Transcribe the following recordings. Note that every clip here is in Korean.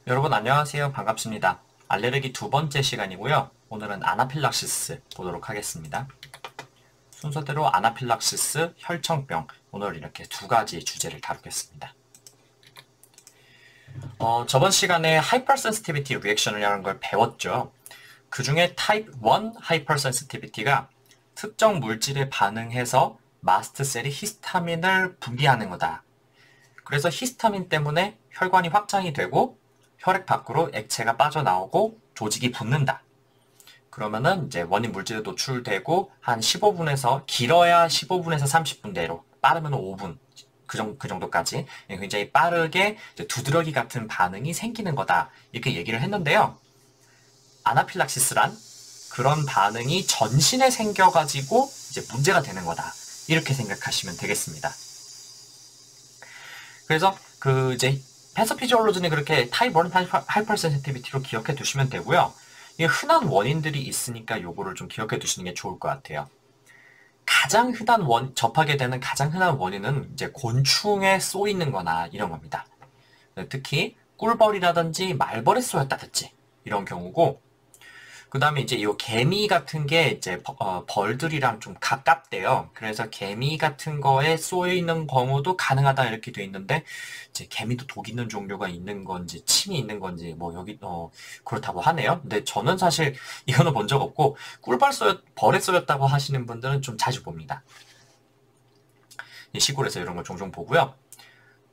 여러분 안녕하세요. 반갑습니다. 알레르기 두 번째 시간이고요. 오늘은 아나필락시스 보도록 하겠습니다. 순서대로 아나필락시스, 혈청병, 오늘 이렇게 두 가지 주제를 다루겠습니다. 저번 시간에 하이퍼센시티비티 리액션이라는 걸 배웠죠. 그 중에 타입 1 하이퍼센시티비티가 특정 물질에 반응해서 마스트셀이 히스타민을 분비하는 거다. 그래서 히스타민 때문에 혈관이 확장이 되고 혈액 밖으로 액체가 빠져나오고 조직이 붓는다. 그러면은 이제 원인 물질에 노출되고 한 15분에서 길어야 15분에서 30분 내로 빠르면 5분 그 정도까지 굉장히 빠르게 두드러기 같은 반응이 생기는 거다. 이렇게 얘기를 했는데요. 아나필락시스란 그런 반응이 전신에 생겨가지고 이제 문제가 되는 거다. 이렇게 생각하시면 되겠습니다. 그래서 그 이제 패서피지올로지는 그렇게 타입 1 하이퍼센시티비티로 기억해 두시면 되고요. 이게 흔한 원인들이 있으니까 요거를 좀 기억해 두시는 게 좋을 것 같아요. 가장 흔한 접하게 되는 가장 흔한 원인은 이제 곤충에 쏘이는 거나 이런 겁니다. 특히 꿀벌이라든지 말벌에 쏘였다든지 이런 경우고, 그 다음에 이제 이 개미 같은 게 이제 벌들이랑 좀 가깝대요. 그래서 개미 같은 거에 쏘여 있는 경우도 가능하다 이렇게 돼 있는데, 이제 개미도 독 있는 종류가 있는 건지 침이 있는 건지 뭐 여기 그렇다고 하네요. 근데 저는 사실 이거는 본 적 없고 벌에 쏘였다고 하시는 분들은 좀 자주 봅니다. 시골에서 이런 걸 종종 보고요.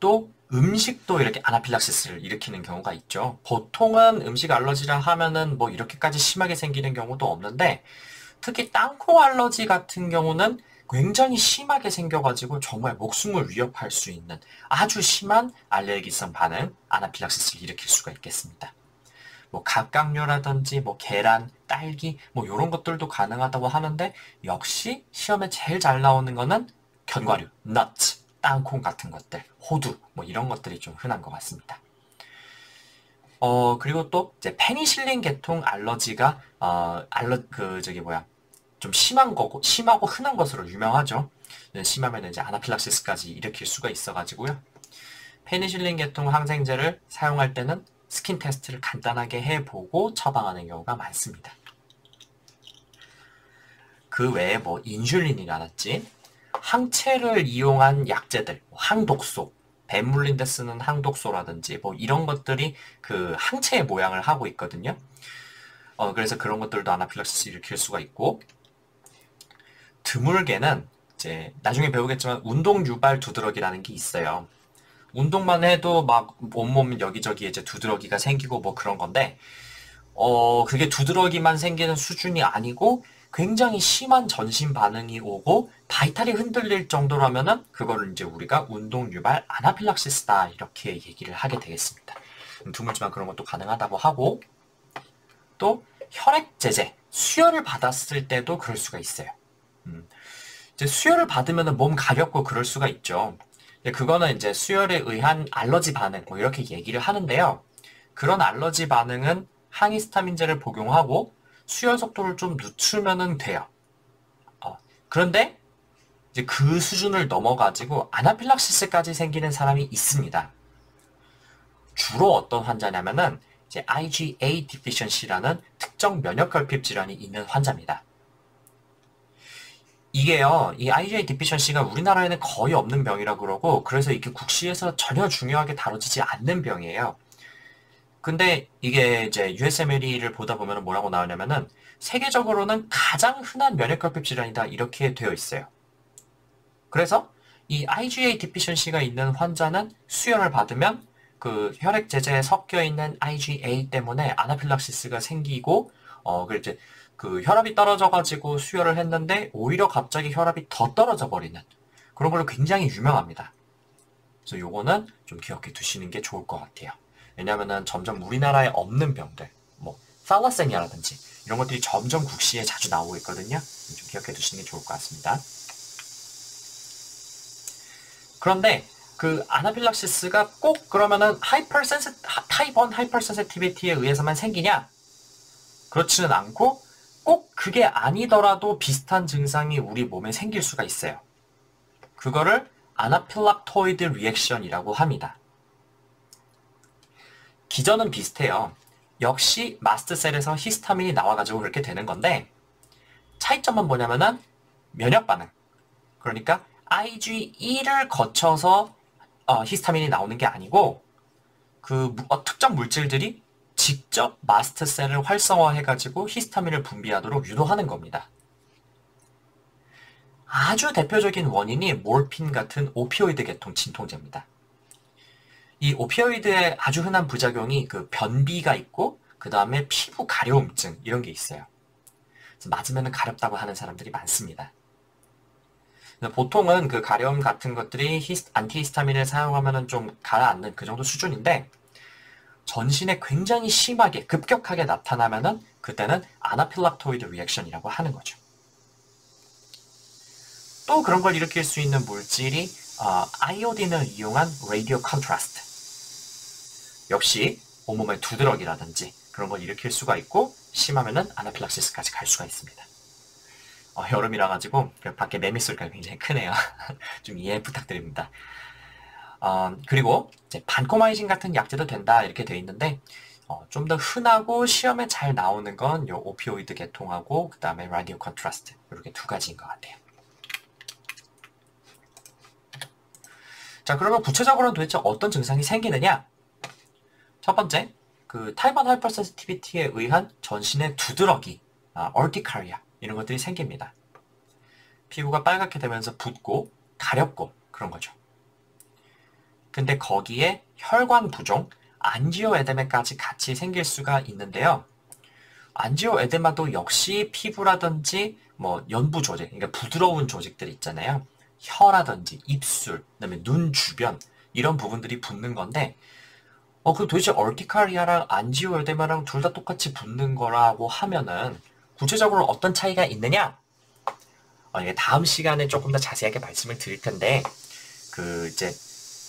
또 음식도 이렇게 아나필락시스를 일으키는 경우가 있죠. 보통은 음식 알러지라 하면은 뭐 이렇게까지 심하게 생기는 경우도 없는데, 특히 땅콩 알러지 같은 경우는 굉장히 심하게 생겨가지고 정말 목숨을 위협할 수 있는 아주 심한 알레르기성 반응, 아나필락시스를 일으킬 수가 있겠습니다. 뭐 갑각류라든지 뭐 계란, 딸기 뭐 이런 것들도 가능하다고 하는데, 역시 시험에 제일 잘 나오는 거는 견과류, nut, 땅콩 같은 것들, 호두 뭐 이런 것들이 좀 흔한 것 같습니다. 그리고 또 이제 페니실린 계통 알러지가 좀 심하고 흔한 것으로 유명하죠. 심하면 이제 아나필락시스까지 일으킬 수가 있어가지고요. 페니실린 계통 항생제를 사용할 때는 스킨 테스트를 간단하게 해보고 처방하는 경우가 많습니다. 그 외에 뭐 인슐린이라든지 항체를 이용한 약제들, 항독소, 뱀 물린 데 쓰는 항독소라든지 뭐 이런 것들이 그 항체의 모양을 하고 있거든요. 그래서 그런 것들도 아나필락시스 일으킬 수가 있고, 드물게는 이제 나중에 배우겠지만 운동 유발 두드러기라는 게 있어요. 운동만 해도 막 온몸 여기저기에 이제 두드러기가 생기고 뭐 그런 건데, 그게 두드러기만 생기는 수준이 아니고 굉장히 심한 전신 반응이 오고 바이탈이 흔들릴 정도라면은 그거를 이제 우리가 운동 유발 아나필락시스다 이렇게 얘기를 하게 되겠습니다. 드물지만 그런 것도 가능하다고 하고, 또 혈액 제제, 수혈을 받았을 때도 그럴 수가 있어요. 이제 수혈을 받으면 몸 가렵고 그럴 수가 있죠. 그거는 이제 수혈에 의한 알러지 반응 뭐 이렇게 얘기를 하는데요. 그런 알러지 반응은 항히스타민제를 복용하고 수혈 속도를 좀 늦추면 돼요. 그런데 이제 그 수준을 넘어가지고 아나필락시스까지 생기는 사람이 있습니다. 주로 어떤 환자냐면은 이제 IgA deficiency라는 특정 면역 결핍 질환이 있는 환자입니다. 이게요, 이 IgA deficiency가 우리나라에는 거의 없는 병이라 그러고, 그래서 이게 국시에서 전혀 중요하게 다뤄지지 않는 병이에요. 근데 이게 이제 USMLE를 보다 보면 뭐라고 나오냐면은 세계적으로는 가장 흔한 면역결핍 질환이다 이렇게 되어 있어요. 그래서 이 IgA deficiency가 있는 환자는 수혈을 받으면 그 혈액 제제에 섞여 있는 IgA 때문에 아나필락시스가 생기고, 그리고 이제 그 혈압이 떨어져가지고 수혈을 했는데 오히려 갑자기 혈압이 더 떨어져 버리는 그런 걸로 굉장히 유명합니다. 그래서 요거는 좀 기억해 두시는 게 좋을 것 같아요. 왜냐면은 점점 우리나라에 없는 병들, 뭐 살라세미아라든지 이런 것들이 점점 국시에 자주 나오고 있거든요. 좀 기억해 두시는 게 좋을 것 같습니다. 그런데 그 아나필락시스가 꼭 그러면은 타입 1 하이퍼센시티비티에 의해서만 생기냐? 그렇지는 않고 꼭 그게 아니더라도 비슷한 증상이 우리 몸에 생길 수가 있어요. 그거를 아나필락토이드 리액션이라고 합니다. 기전은 비슷해요. 역시 마스트셀에서 히스타민이 나와가지고 그렇게 되는 건데 차이점은 뭐냐면은 면역 반응. 그러니까 IgE를 거쳐서 히스타민이 나오는 게 아니고 그 특정 물질들이 직접 마스트셀을 활성화해가지고 히스타민을 분비하도록 유도하는 겁니다. 아주 대표적인 원인이 몰핀 같은 오피오이드 계통 진통제입니다. 이 오피오이드의 아주 흔한 부작용이 그 변비가 있고 그 다음에 피부 가려움증 이런 게 있어요. 그래서 맞으면 가렵다고 하는 사람들이 많습니다. 보통은 그 가려움 같은 것들이 안티히스타민을 사용하면 좀 가라앉는 그 정도 수준인데 전신에 굉장히 심하게 급격하게 나타나면은 그때는 아나필락토이드 리액션이라고 하는 거죠. 또 그런 걸 일으킬 수 있는 물질이 아이오딘을 이용한 라디오 컨트라스트. 역시 온몸에 두드러기라든지 그런 걸 일으킬 수가 있고 심하면은 아나필락시스까지 갈 수가 있습니다. 여름이라 가지고 밖에 매미 소리가 굉장히 크네요. 좀 이해 부탁드립니다. 그리고 이제 반코마이신 같은 약제도 된다 이렇게 돼 있는데 좀 더 흔하고 시험에 잘 나오는 건 요 오피오이드 계통하고 그 다음에 라디오 컨트라스트 이렇게 두 가지인 것 같아요. 자, 그러면 구체적으로는 도대체 어떤 증상이 생기느냐? 첫 번째, 그 타입 1 하이퍼센시티비티에 의한 전신의 두드러기, 얼티카리아 이런 것들이 생깁니다. 피부가 빨갛게 되면서 붓고 가렵고 그런 거죠. 근데 거기에 혈관 부종, 안지오에데마까지 같이 생길 수가 있는데요. 안지오에데마도 역시 피부라든지 뭐 연부 조직, 그러니까 부드러운 조직들 있잖아요. 혀라든지 입술, 그다음에 눈 주변 이런 부분들이 붓는 건데 그 도대체 얼티카리아랑 안지오에데마랑 둘 다 똑같이 붓는 거라고 하면은 구체적으로 어떤 차이가 있느냐? 이게 다음 시간에 조금 더 자세하게 말씀을 드릴 텐데 그 이제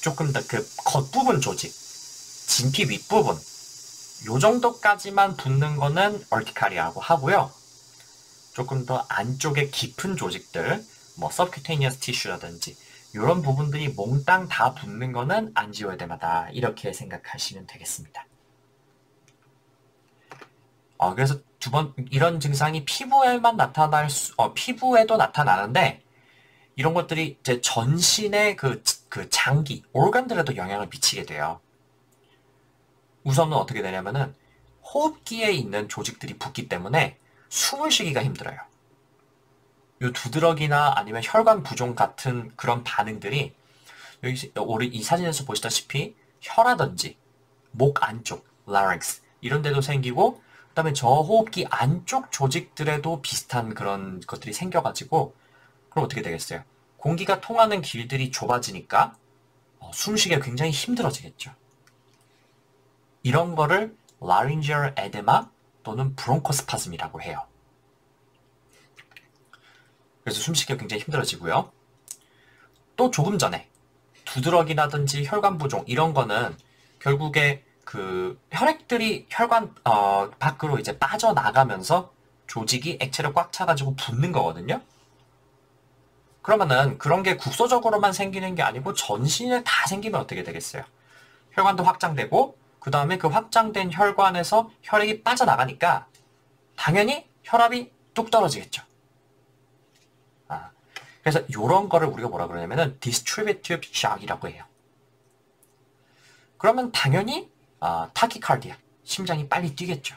조금 더 그 겉부분 조직, 진피 윗부분 요 정도까지만 붓는 거는 얼티카리아라고 하고요. 조금 더 안쪽에 깊은 조직들, 뭐 서브큐테니어스 티슈라든지 이런 부분들이 몽땅 다 붓는 거는 안지오에데마다 이렇게 생각하시면 되겠습니다. 그래서 이런 증상이 피부에만 피부에도 나타나는데 이런 것들이 이제 전신의 그 장기, organ들에도 영향을 미치게 돼요. 우선은 어떻게 되냐면은 호흡기에 있는 조직들이 붓기 때문에 숨을 쉬기가 힘들어요. 요 두드러기나 아니면 혈관 부종 같은 그런 반응들이 여기 이 사진에서 보시다시피 혀라든지 목 안쪽, larynx 이런 데도 생기고 그다음에 저호흡기 안쪽 조직들에도 비슷한 그런 것들이 생겨가지고 그럼 어떻게 되겠어요? 공기가 통하는 길들이 좁아지니까 숨쉬기가 굉장히 힘들어지겠죠. 이런 거를 laryngeal edema 또는 브론코스파즘이라고 해요. 그래서 숨쉬기가 굉장히 힘들어지고요. 또 조금 전에 두드러기라든지 혈관 부종 이런 거는 결국에 그 혈액들이 혈관 밖으로 이제 빠져나가면서 조직이 액체를 꽉 차가지고 붓는 거거든요. 그러면은 그런 게 국소적으로만 생기는 게 아니고 전신에 다 생기면 어떻게 되겠어요? 혈관도 확장되고 그 다음에 그 확장된 혈관에서 혈액이 빠져나가니까 당연히 혈압이 뚝 떨어지겠죠. 그래서 이런 거를 우리가 뭐라 그러냐면은 distributive shock이라고 해요. 그러면 당연히 타키카르디아, 심장이 빨리 뛰겠죠.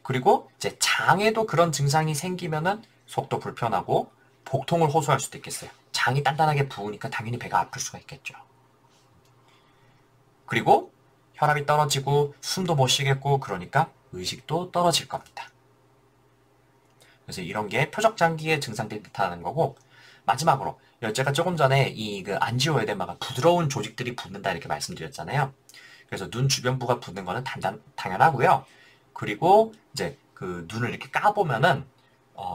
그리고 이제 장에도 그런 증상이 생기면은 속도 불편하고 복통을 호소할 수도 있겠어요. 장이 단단하게 부으니까 당연히 배가 아플 수가 있겠죠. 그리고 혈압이 떨어지고 숨도 못 쉬겠고 그러니까 의식도 떨어질 겁니다. 그래서 이런 게 표적장기의 증상들이 나타나는 거고 마지막으로 제가 조금 전에 이 그 안지오에데마가 부드러운 조직들이 붓는다 이렇게 말씀드렸잖아요. 그래서 눈 주변부가 붓는 거는 당연하고요. 그리고 이제 그 눈을 이렇게 까보면은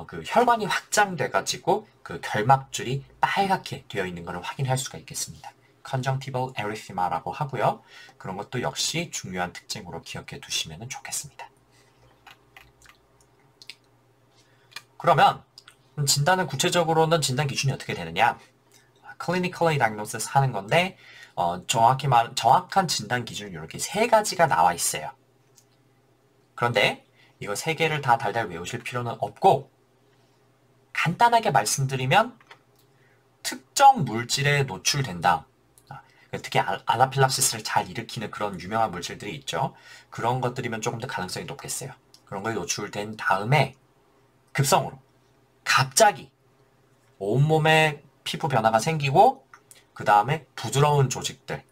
그 혈관이 확장돼가지고 그 결막줄이 빨갛게 되어 있는 것을 확인할 수가 있겠습니다. conjunctival erythema라고 하고요. 그런 것도 역시 중요한 특징으로 기억해 두시면 좋겠습니다. 그러면 진단은 구체적으로는 진단 기준이 어떻게 되느냐? clinically diagnosis 하는 건데 정확한 진단 기준은 이렇게 세 가지가 나와 있어요. 그런데 이거 세 개를 다 달달 외우실 필요는 없고, 간단하게 말씀드리면 특정 물질에 노출된다. 특히 아나필락시스를 잘 일으키는 그런 유명한 물질들이 있죠. 그런 것들이면 조금 더 가능성이 높겠어요. 그런 거에 노출된 다음에 급성으로 갑자기 온몸에 피부 변화가 생기고, 그 다음에 부드러운 조직들,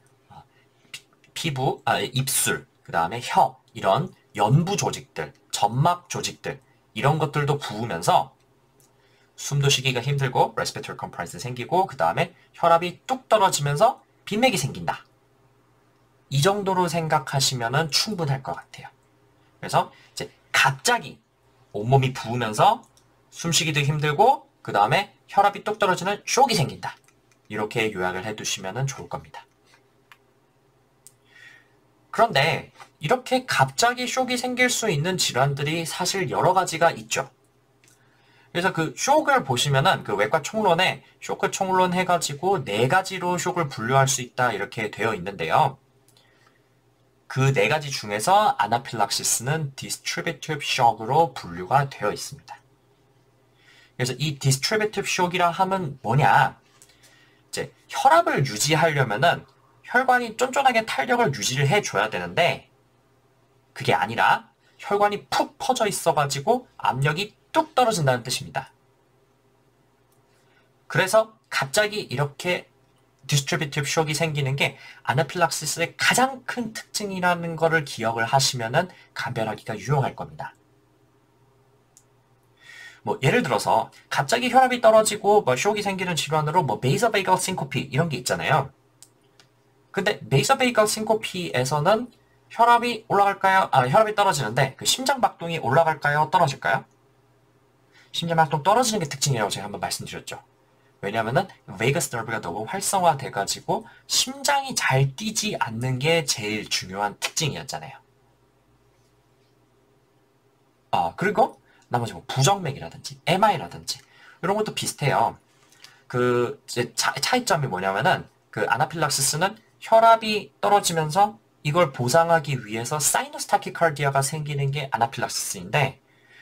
입술, 그 다음에 혀, 이런 연부 조직들, 점막 조직들, 이런 것들도 부으면서 숨도 쉬기가 힘들고 respiratory compromise 생기고, 그 다음에 혈압이 뚝 떨어지면서 빈맥이 생긴다. 이 정도로 생각하시면 충분할 것 같아요. 그래서 이제 갑자기 온몸이 부으면서 숨쉬기도 힘들고, 그 다음에 혈압이 뚝 떨어지는 쇼크가 생긴다. 이렇게 요약을 해두시면 좋을 겁니다. 그런데 이렇게 갑자기 쇼크가 생길 수 있는 질환들이 사실 여러 가지가 있죠. 그래서 그 쇼크를 보시면은 그 외과 총론에 쇼크 총론 해가지고 네 가지로 쇼크를 분류할 수 있다 이렇게 되어 있는데요. 그 네 가지 중에서 아나필락시스는 디스트리뷰티브 쇼크로 분류가 되어 있습니다. 그래서 이 디스트리뷰티브 쇼크라 하면 뭐냐? 이제 혈압을 유지하려면은 혈관이 쫀쫀하게 탄력을 유지를 해줘야 되는데, 그게 아니라 혈관이 푹 퍼져 있어가지고 압력이 뚝 떨어진다는 뜻입니다. 그래서 갑자기 이렇게 디스트리뷰티브 쇼크가 생기는 게 아나필락시스의 가장 큰 특징이라는 거를 기억을 하시면은 감별하기가 유용할 겁니다. 뭐 예를 들어서 갑자기 혈압이 떨어지고 뭐 쇼크가 생기는 질환으로 뭐 베이서베이걸 싱코피 이런 게 있잖아요. 근데 베이서베이걸 싱코피에서는 혈압이 올라갈까요? 혈압이 떨어지는데 그 심장박동이 올라갈까요? 떨어질까요? 심장박동 떨어지는 게 특징이라고 제가 한번 말씀드렸죠. 왜냐면은 베이거스 너브가 너무 활성화돼가지고 심장이 잘 뛰지 않는 게 제일 중요한 특징이었잖아요. 그리고 나머지 뭐 부정맥이라든지 MI라든지 이런 것도 비슷해요. 그 이제 차이점이 뭐냐면은 그 아나필락시스는 혈압이 떨어지면서 이걸 보상하기 위해서 사이너스 타키카르디아가 생기는 게 아나필락시스인데,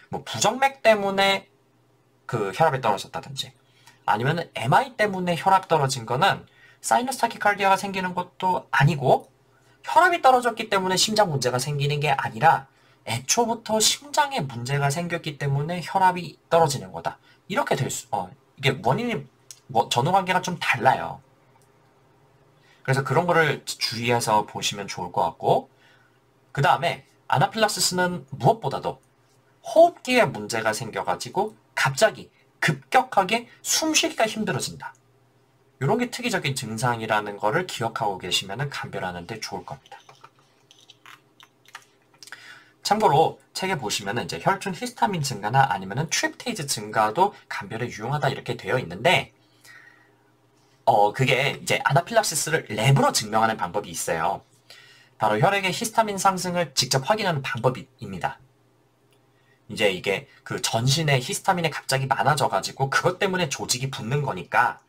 뭐 부정맥 때문에 그 혈압이 떨어졌다든지 아니면 MI 때문에 혈압 떨어진 거는 사이너스 타키카르디아가 생기는 것도 아니고 혈압이 떨어졌기 때문에 심장 문제가 생기는 게 아니라 애초부터 심장에 문제가 생겼기 때문에 혈압이 떨어지는 거다. 이렇게 이게 원인이 전후관계가 좀 달라요. 그래서 그런 거를 주의해서 보시면 좋을 것 같고, 그 다음에 아나필락시스는 무엇보다도 호흡기에 문제가 생겨가지고 갑자기 급격하게 숨쉬기가 힘들어진다. 이런 게 특이적인 증상이라는 거를 기억하고 계시면 감별하는 데 좋을 겁니다. 참고로 책에 보시면 이제 혈중 히스타민 증가나 아니면은 트립테이즈 증가도 감별에 유용하다 이렇게 되어 있는데, 그게 이제 아나필락시스를 랩으로 증명하는 방법이 있어요. 바로 혈액의 히스타민 상승을 직접 확인하는 방법입니다. 이제 이게 그 전신에 히스타민이 갑자기 많아져가지고 그것 때문에 조직이 붓는 거니까,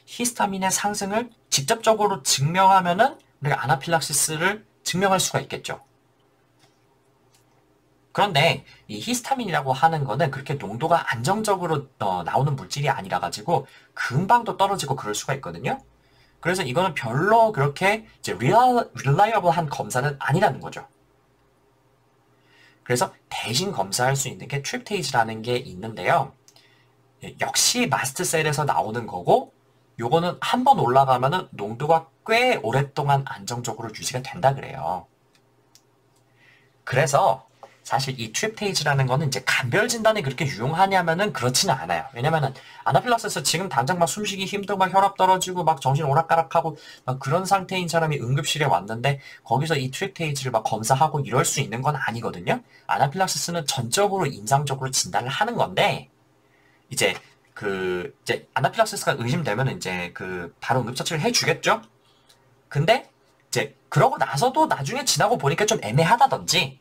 히스타민의 상승을 직접적으로 증명하면은 우리가 아나필락시스를 증명할 수가 있겠죠. 그런데 이 히스타민이라고 하는 거는 그렇게 농도가 안정적으로 나오는 물질이 아니라 가지고 금방 또 떨어지고 그럴 수가 있거든요. 그래서 이거는 별로 그렇게 이제 reliable한 검사는 아니라는 거죠. 그래서 대신 검사할 수 있는 게 트립테이즈라는 게 있는데요. 역시 마스트셀에서 나오는 거고, 요거는 한번 올라가면은 농도가 꽤 오랫동안 안정적으로 유지가 된다 그래요. 그래서 사실 이 트립테이즈라는 거는 이제 감별 진단에 그렇게 유용하냐면은 그렇지는 않아요. 왜냐면은 아나필락시스 지금 당장 막 숨쉬기 힘들고 막 혈압 떨어지고 막 정신 오락가락하고 막 그런 상태인 사람이 응급실에 왔는데 거기서 이 트립테이즈를 막 검사하고 이럴 수 있는 건 아니거든요. 아나필락시스는 전적으로 임상적으로 진단을 하는 건데, 이제 아나필락시스가 의심되면 이제 바로 응급처치를 해주겠죠. 근데 이제 그러고 나서도 나중에 지나고 보니까 좀 애매하다든지,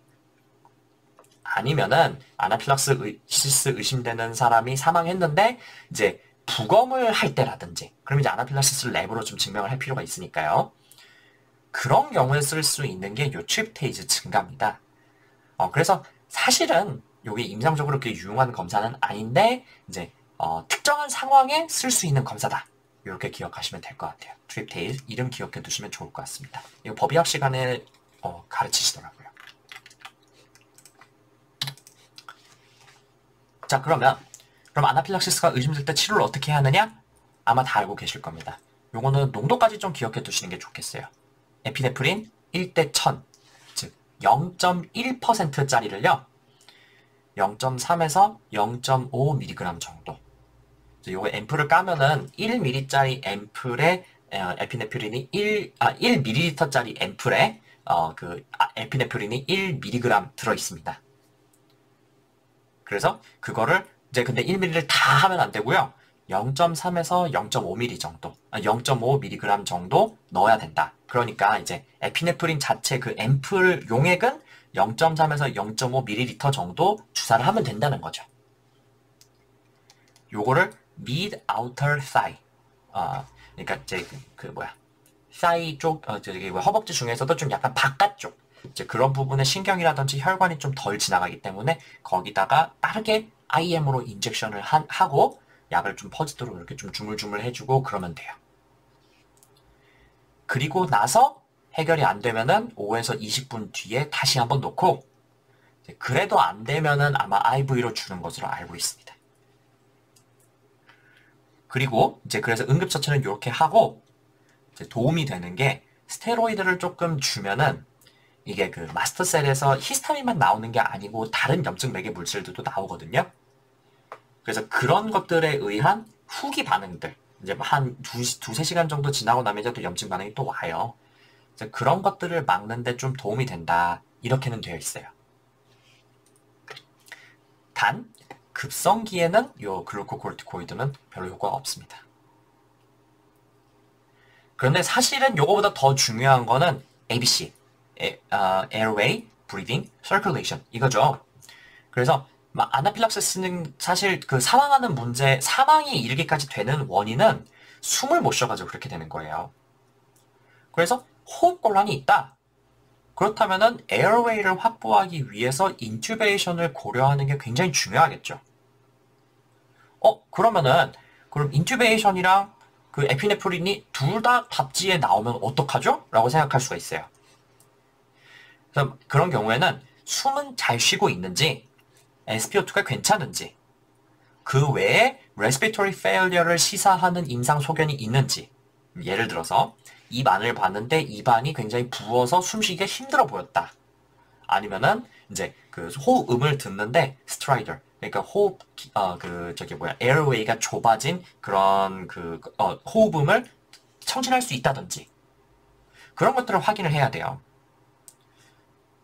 아니면은 아나필락시스 의심되는 사람이 사망했는데 이제 부검을 할 때라든지, 그럼 이제 아나필락시스를 랩으로 좀 증명을 할 필요가 있으니까요. 그런 경우에 쓸 수 있는 게 요 트립테이즈 증가입니다. 그래서 사실은 이게 임상적으로 그렇게 유용한 검사는 아닌데 이제 특정한 상황에 쓸 수 있는 검사다. 이렇게 기억하시면 될 것 같아요. 트립테이즈 이름 기억해 두시면 좋을 것 같습니다. 이거 법의학 시간에 가르치시더라고요. 자, 그럼 아나필락시스가 의심될 때 치료를 어떻게 해야 하느냐? 아마 다 알고 계실 겁니다. 요거는 농도까지 좀 기억해 두시는 게 좋겠어요. 에피네프린 1대 1000, 즉 0.1%짜리를요. 0.3에서 0.5mg 정도. 요거 앰플을 까면은 1ml짜리 앰플에 에피네프린이 1ml짜리 앰플에 에피네프린이 1mg 들어 있습니다. 그래서 그거를 이제 근데 1ml를 다 하면 안 되고요. 0.3에서 0.5ml 정도, 0.5mg 정도 넣어야 된다. 그러니까 이제 에피네프린 자체 그 앰플 용액은 0.3에서 0.5ml 정도 주사를 하면 된다는 거죠. 요거를 mid outer thigh, 그러니까 이제 thigh 쪽, 저기 허벅지 중에서도 좀 약간 바깥쪽, 이제 그런 부분에 신경이라든지 혈관이 좀 덜 지나가기 때문에 거기다가 빠르게 IM으로 인젝션을 하고 약을 좀 퍼지도록 이렇게 좀 주물주물 해주고 그러면 돼요. 그리고 나서 해결이 안 되면은 5에서 20분 뒤에 다시 한번 놓고, 그래도 안 되면은 아마 IV로 주는 것으로 알고 있습니다. 그리고 이제 그래서 응급처치는 이렇게 하고, 이제 도움이 되는 게 스테로이드를 조금 주면은 이게 그 마스터셀에서 히스타민만 나오는 게 아니고 다른 염증 매개 물질들도 나오거든요. 그래서 그런 것들에 의한 후기 반응들, 이제 한 두세 시간 정도 지나고 나면 이제 또 염증 반응이 또 와요. 그래서 그런 것들을 막는데 좀 도움이 된다. 이렇게는 되어 있어요. 단, 급성기에는 요 글루코코르티코이드는 별로 효과가 없습니다. 그런데 사실은 요거보다 더 중요한 거는 ABC, Airway, Breathing, Circulation 이거죠. 그래서 아나필락시스는 사실 그 사망이 일기까지 되는 원인은 숨을 못 쉬어가지고 그렇게 되는 거예요. 그래서 호흡곤란이 있다. 그렇다면은 에어웨이를 확보하기 위해서 인튜베이션을 고려하는 게 굉장히 중요하겠죠. 그럼 인튜베이션이랑 그 에피네프린이 둘 다 답지에 나오면 어떡하죠? 라고 생각할 수가 있어요. 그래서 그런 경우에는 숨은 잘 쉬고 있는지, SpO2가 괜찮은지, 그 외에 respiratory failure를 시사하는 임상 소견이 있는지, 예를 들어서 입 안을 봤는데 입안이 굉장히 부어서 숨쉬기가 힘들어 보였다. 아니면은 이제 그 호흡음을 듣는데 스트라이더, 그러니까 에어웨이가 좁아진 그런 호흡음을 청진할 수 있다든지 그런 것들을 확인을 해야 돼요.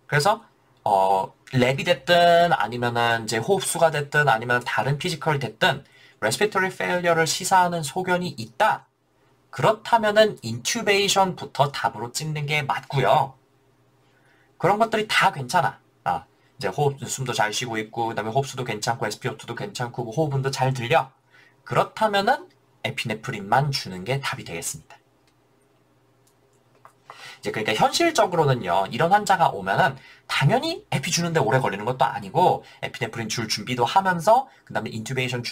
그래서 랩이 됐든 아니면은 이제 호흡수가 됐든 아니면 다른 피지컬이 됐든 respiratory failure를 시사하는 소견이 있다. 그렇다면은 인튜베이션부터 답으로 찍는 게 맞고요. 그런 것들이 다 괜찮아. 이제 숨도 잘 쉬고 있고, 그다음에 호흡수도 괜찮고, SpO2도 괜찮고, 호흡음도 잘 들려. 그렇다면은 에피네프린만 주는 게 답이 되겠습니다. 이제 그러니까 현실적으로는요, 이런 환자가 오면은 당연히 에피 주는데 오래 걸리는 것도 아니고, 에피네프린 줄 준비도 하면서, 그 다음에 인튜베이션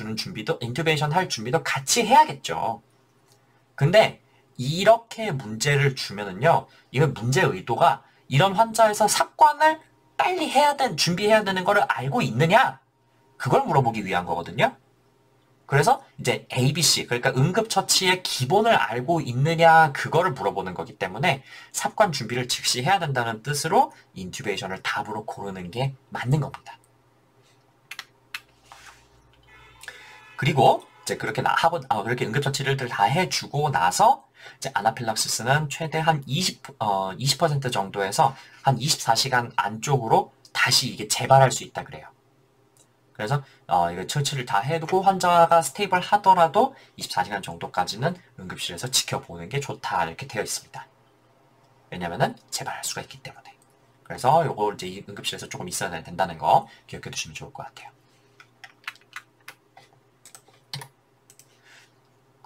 할 준비도 같이 해야겠죠. 근데 이렇게 문제를 주면은요, 이건 문제 의도가 이런 환자에서 삽관을 빨리 준비해야 되는 거를 알고 있느냐? 그걸 물어보기 위한 거거든요. 그래서 이제 ABC, 그러니까 응급처치의 기본을 알고 있느냐, 그거를 물어보는 거기 때문에 삽관 준비를 즉시 해야 된다는 뜻으로 인튜베이션을 답으로 고르는 게 맞는 겁니다. 그리고 이제 그렇게 그렇게 응급처치를 다 해주고 나서 이제 아나필락시스는 최대 한 20% 정도에서 한 24시간 안쪽으로 다시 이게 재발할 수 있다 그래요. 그래서 이거 처치를 다 해두고 환자가 스테이블 하더라도 24시간 정도까지는 응급실에서 지켜보는 게 좋다 이렇게 되어 있습니다. 왜냐면은 재발할 수가 있기 때문에. 그래서 요거 이제 응급실에서 조금 있어야 된다는 거 기억해 두시면 좋을 것 같아요.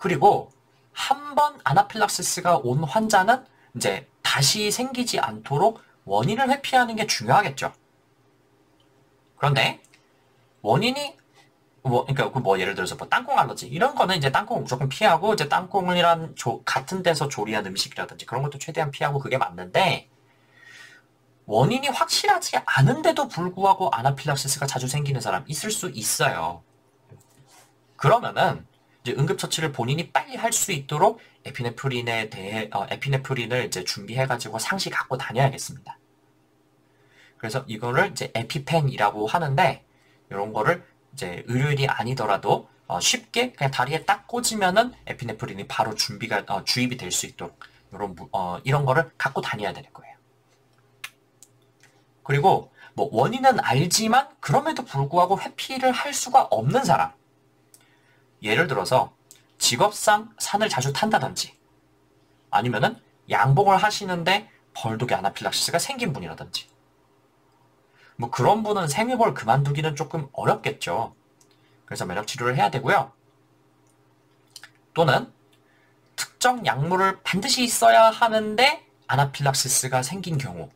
그리고 한 번 아나필락시스가 온 환자는 이제 다시 생기지 않도록 원인을 회피하는 게 중요하겠죠. 그런데 원인이 그러니까 예를 들어서 땅콩 알러지 이런 거는 이제 땅콩을 무조건 피하고 이제 땅콩이란 같은 데서 조리한 음식이라든지 그런 것도 최대한 피하고 그게 맞는데 원인이 확실하지 않은데도 불구하고 아나필락시스가 자주 생기는 사람 있을 수 있어요. 그러면은 이제 응급처치를 본인이 빨리 할 수 있도록 에피네프린을 이제 준비해가지고 상시 갖고 다녀야겠습니다. 그래서 이거를 이제 에피펜이라고 하는데 이런 거를 이제 의료인이 아니더라도 쉽게 그냥 다리에 딱 꽂으면은 에피네프린이 바로 주입이 될 수 있도록 이런 거를 갖고 다녀야 될 거예요. 그리고 뭐 원인은 알지만 그럼에도 불구하고 회피를 할 수가 없는 사람. 예를 들어서 직업상 산을 자주 탄다든지 아니면은 양봉을 하시는데 벌독의 아나필락시스가 생긴 분이라든지 뭐 그런 분은 생유볼 그만두기는 조금 어렵겠죠. 그래서 면역 치료를 해야 되고요. 또는 특정 약물을 반드시 써야 하는데 아나필락시스가 생긴 경우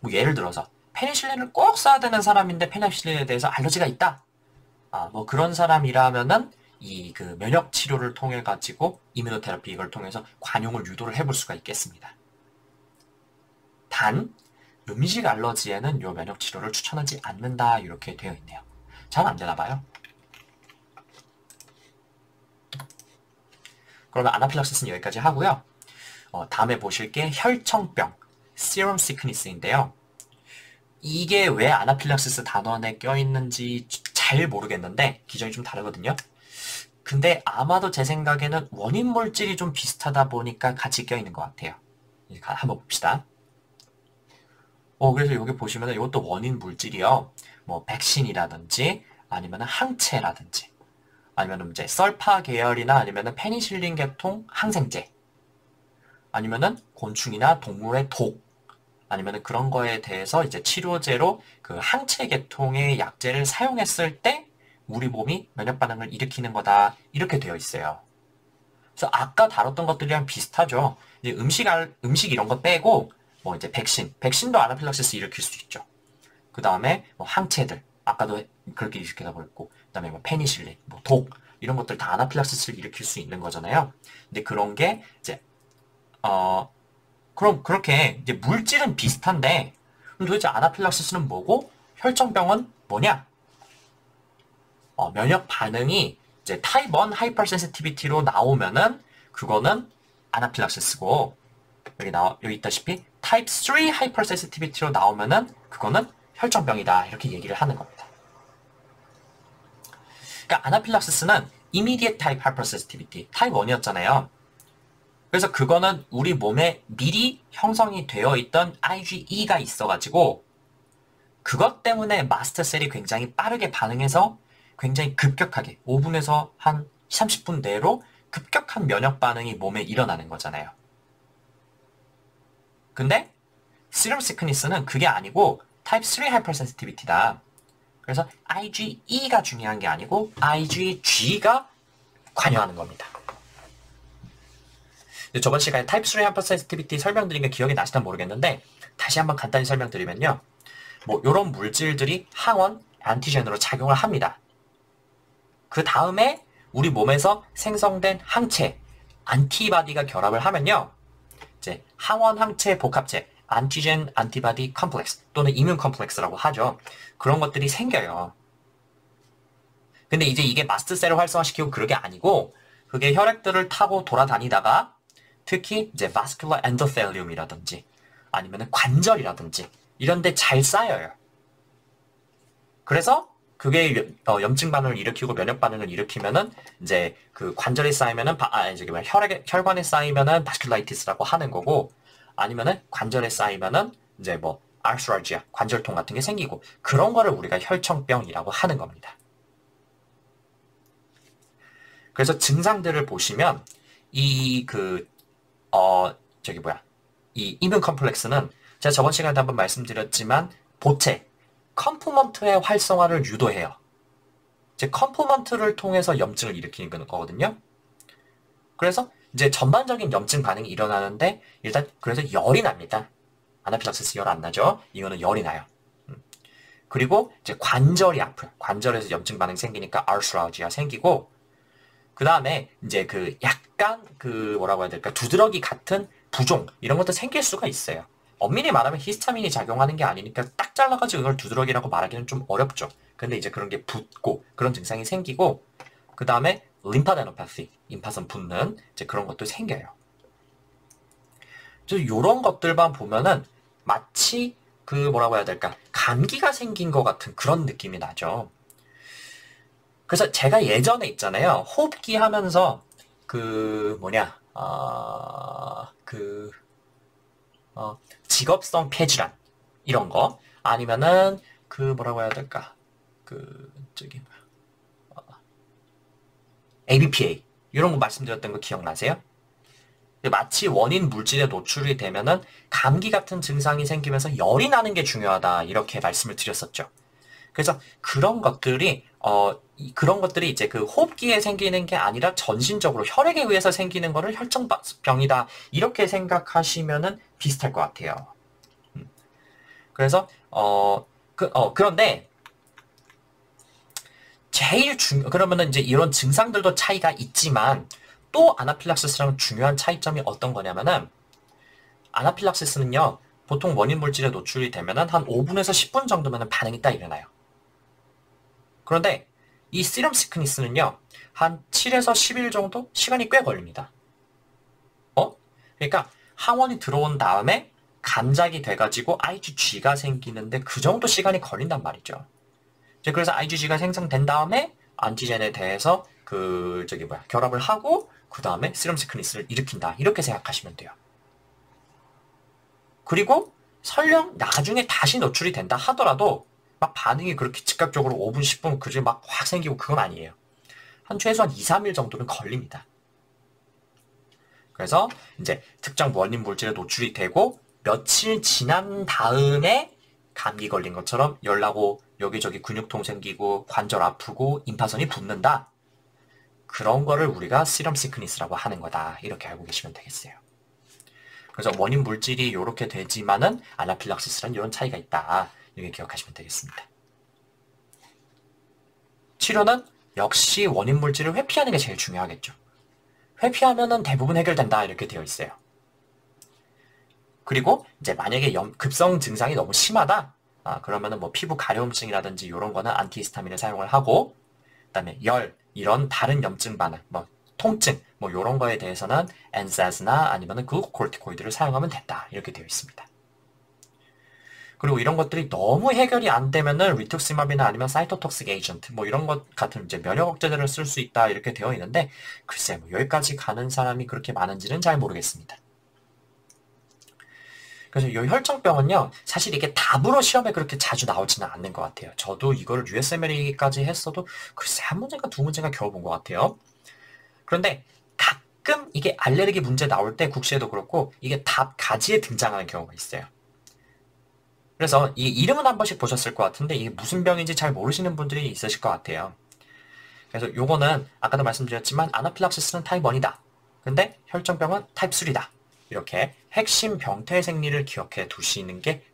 뭐 예를 들어서 페니실린을 꼭 써야 되는 사람인데 페니실린에 대해서 알러지가 있다. 뭐 그런 사람이라면은 이 그 면역 치료를 통해 가지고 이뮤노테라피 이걸 통해서 관용을 유도를 해볼 수가 있겠습니다. 단 음식 알러지에는 요 면역 치료를 추천하지 않는다 이렇게 되어 있네요. 잘 안 되나 봐요. 그러면 아나필락시스는 여기까지 하고요. 다음에 보실 게 혈청병, serum sickness인데요. 이게 왜 아나필락시스 단원에 껴있는지 잘 모르겠는데 기전이 좀 다르거든요. 근데 아마도 제 생각에는 원인 물질이 좀 비슷하다 보니까 같이 껴있는 것 같아요. 한번 봅시다. 그래서 여기 보시면은 이것도 원인 물질이요. 뭐 백신이라든지 아니면 항체라든지 아니면 이제 썰파 계열이나 아니면 페니실린 계통 항생제 아니면은 곤충이나 동물의 독 아니면 그런 거에 대해서 이제 치료제로 그 항체 계통의 약제를 사용했을 때 우리 몸이 면역 반응을 일으키는 거다 이렇게 되어 있어요. 그래서 아까 다뤘던 것들이랑 비슷하죠. 이제 음식 이런 거 빼고 뭐 이제 백신도 아나필락시스 일으킬 수 있죠. 그 다음에 뭐 항체들 아까도 그렇게 일으키다 보였고 그 다음에 뭐 페니실린, 뭐 독 이런 것들 다 아나필락시스를 일으킬 수 있는 거잖아요. 근데 그런 게 이제 그럼 그렇게 이제 물질은 비슷한데 그럼 도대체 아나필락시스는 뭐고 혈청병은 뭐냐? 면역 반응이 이제 타입 1 하이퍼센시티비티로 나오면은 그거는 아나필락시스고 여기 있다시피 타입 3 하이퍼센시티비티로 나오면은 그거는 혈청병이다 이렇게 얘기를 하는 겁니다. 그러니까 아나필락시스는 immediate type hypersensitivity 타입 1이었잖아요. 그래서 그거는 우리 몸에 미리 형성이 되어 있던 IgE가 있어가지고 그것 때문에 마스터셀이 굉장히 빠르게 반응해서 굉장히 급격하게 5분에서 한 30분 내로 급격한 면역 반응이 몸에 일어나는 거잖아요. 근데 serum sickness는 그게 아니고 타입 3 hypersensitivity다. 그래서 IgE가 중요한 게 아니고 IgG가 관여하는 겁니다. 저번 시간에 타입 3 hypersensitivity 설명드린 게 기억이 나시나 모르겠는데 다시 한번 간단히 설명드리면요. 뭐 이런 물질들이 항원, 안티젠으로 작용을 합니다. 그 다음에 우리 몸에서 생성된 항체, 안티바디가 결합을 하면요. 이제 항원 항체 복합체, 안티젠 안티바디 컴플렉스 또는 이뮨 컴플렉스라고 하죠. 그런 것들이 생겨요. 근데 이제 이게 마스트셀을 활성화시키고 그런 게 아니고 그게 혈액들을 타고 돌아다니다가 특히 이제 vascular endothelium이라든지 아니면 관절이라든지 이런 데 잘 쌓여요. 그래서 그게 염증 반응을 일으키고 면역 반응을 일으키면은 이제 그 관절에 쌓이면은 혈관에 쌓이면은 바스큘라이티스라고 하는 거고 아니면은 관절에 쌓이면은 이제 뭐 아르스랄지아 관절통 같은 게 생기고 그런 거를 우리가 혈청병이라고 하는 겁니다. 그래서 증상들을 보시면 이 이 이뮨 컴플렉스는 제가 저번 시간에 한번 말씀드렸지만 보채 컴포먼트의 활성화를 유도해요. 즉 컴포먼트를 통해서 염증을 일으키는 거거든요. 그래서 이제 전반적인 염증 반응이 일어나는데 일단 그래서 열이 납니다. 아나필락시스 열 안 나죠? 이거는 열이 나요. 그리고 이제 관절이 아파요. 관절에서 염증 반응이 생기니까 아르스랄지아 생기고 그 다음에 이제 그 약간 그 뭐라고 해야 될까 두드러기 같은 부종 이런 것도 생길 수가 있어요. 엄밀히 말하면 히스타민이 작용하는 게 아니니까 딱 잘라가지고 이걸 두드러기라고 말하기는 좀 어렵죠. 근데 이제 그런 게 붓고 그런 증상이 생기고 그 다음에 림파데노파시, 임파선 붓는 이제 그런 것도 생겨요. 이런 것들만 보면은 마치 그 뭐라고 해야 될까 감기가 생긴 것 같은 그런 느낌이 나죠. 그래서 제가 예전에 있잖아요. 호흡기 하면서 그 뭐냐 직업성 폐질환 이런 거 아니면은 그 뭐라고 해야 될까 그 저기 ABPA 이런 거 말씀드렸던 거 기억나세요? 마치 원인 물질에 노출이 되면은 감기 같은 증상이 생기면서 열이 나는 게 중요하다 이렇게 말씀을 드렸었죠. 그래서 그런 것들이 이제 그 호흡기에 생기는 게 아니라 전신적으로 혈액에 의해서 생기는 거를 혈전병이다 이렇게 생각하시면은 비슷할 것 같아요. 그래서 그런데 그러면은 이제 이런 증상들도 차이가 있지만 또 아나필락시스랑 중요한 차이점이 어떤 거냐면은 아나필락시스는요 보통 원인 물질에 노출이 되면은 한 5분에서 10분 정도면은 반응이 딱 일어나요. 그런데 이 시럼 시크니스는요 한 7에서 10일 정도 시간이 꽤 걸립니다. 그러니까 항원이 들어온 다음에 감작이 돼가지고 IgG가 생기는데 그 정도 시간이 걸린단 말이죠. 그래서 IgG가 생성된 다음에 안티젠에 대해서 결합을 하고 그 다음에 시럼 시크니스를 일으킨다 이렇게 생각하시면 돼요. 그리고 설령 나중에 다시 노출이 된다 하더라도 막 반응이 그렇게 즉각적으로 5분, 10분 그제 막 확 생기고 그건 아니에요. 한 최소한 2, 3일 정도는 걸립니다. 그래서 이제 특정 원인 물질에 노출이 되고 며칠 지난 다음에 감기 걸린 것처럼 열나고 여기저기 근육통 생기고 관절 아프고 임파선이 붓는다. 그런 거를 우리가 시럼 시크니스라고 하는 거다. 이렇게 알고 계시면 되겠어요. 그래서 원인 물질이 이렇게 되지만은 아나필락시스는 이런 차이가 있다. 이렇게 기억하시면 되겠습니다. 치료는 역시 원인 물질을 회피하는 게 제일 중요하겠죠. 회피하면은 대부분 해결된다. 이렇게 되어 있어요. 그리고 이제 만약에 급성 증상이 너무 심하다. 그러면은 뭐 피부 가려움증이라든지 이런 거는 안티히스타민을 사용을 하고 그다음에 열 이런 다른 염증 반응, 뭐 통증 뭐 이런 거에 대해서는 엔사즈나 아니면은 글루코코르티코이드를 사용하면 된다. 이렇게 되어 있습니다. 그리고 이런 것들이 너무 해결이 안 되면은 리투스마비나 아니면 사이토톡식 에이전트 뭐 이런 것 같은 이제 면역 억제제를 쓸 수 있다 이렇게 되어 있는데 글쎄 뭐 여기까지 가는 사람이 그렇게 많은지는 잘 모르겠습니다. 그래서 이 혈전병은요, 사실 이게 답으로 시험에 그렇게 자주 나오지는 않는 것 같아요. 저도 이거를 USMLE까지 했어도 글쎄 한 문제인가 두 문제인가 겨우 본 것 같아요. 그런데 가끔 이게 알레르기 문제 나올 때 국시에도 그렇고 이게 답 가지에 등장하는 경우가 있어요. 그래서 이 이름은 한 번씩 보셨을 것 같은데 이게 무슨 병인지 잘 모르시는 분들이 있으실 것 같아요. 그래서 요거는 아까도 말씀드렸지만 아나필락시스는 타입 1이다. 근데 혈전병은 타입 3다. 이렇게 핵심 병태 생리를 기억해 두시는 게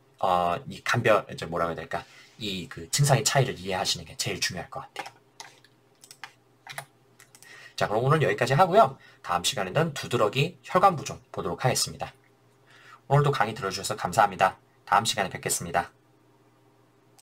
이 간별 이제 뭐라고 해야 될까 이 그 증상의 차이를 이해하시는 게 제일 중요할 것 같아요. 자, 그럼 오늘 여기까지 하고요. 다음 시간에는 두드러기 혈관 부종 보도록 하겠습니다. 오늘도 강의 들어주셔서 감사합니다. 다음 시간에 뵙겠습니다.